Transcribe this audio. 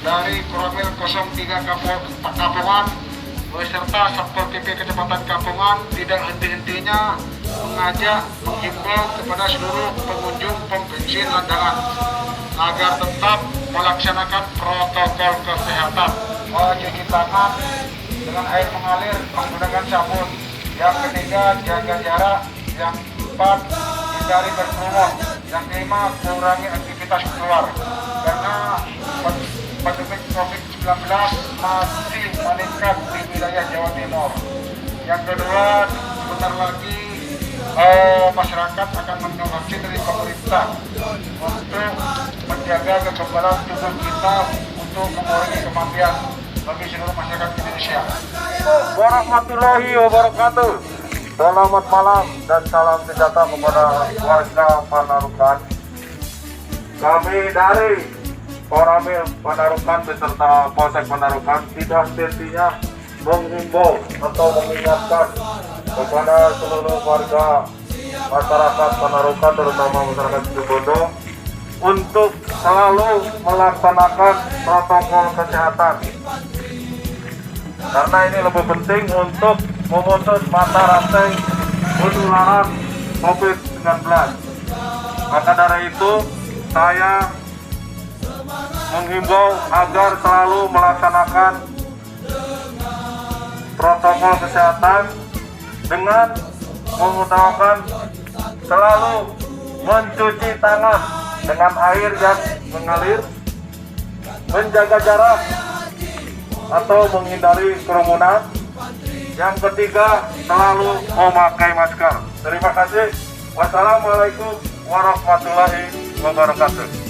dari Koramil 03 Kapungan beserta Satpol PP Kecamatan Kapungan tidak henti-hentinya mengajak, menghimbau kepada seluruh pengunjung pom bensin Landangan agar tetap melaksanakan protokol kesehatan, mencuci tangan dengan air mengalir menggunakan sabun. Yang ketiga, jaga jarak. Yang keempat, hindari berkerumun. Yang kelima, kurangi aktivitas keluar karena pandemi COVID-19 masih meningkat di wilayah Jawa Timur. Yang kedua, sebentar lagi masyarakat akan meminum vaksin dari pemerintah untuk menjaga kekebalan tubuh kita untuk mengurangi kematian bagi seluruh masyarakat Indonesia. Warahmatullahi wabarakatuh. Selamat malam dan salam sejahtera kepada warga Panarukan. Kami dari Koramil Panarukan beserta Polsek Panarukan tidak henti-hentinya menghimbau atau mengingatkan kepada seluruh warga masyarakat Panarukan, terutama masyarakat Situbondo, untuk selalu melaksanakan protokol kesehatan. Karena ini lebih penting untuk memutus mata rantai penularan COVID-19. Maka dari itu saya menghimbau agar selalu melaksanakan protokol kesehatan dengan mengutamakan selalu mencuci tangan dengan air yang mengalir, menjaga jarak atau menghindari kerumunan. Yang ketiga, selalu memakai masker. Terima kasih. Wassalamualaikum warahmatullahi wabarakatuh.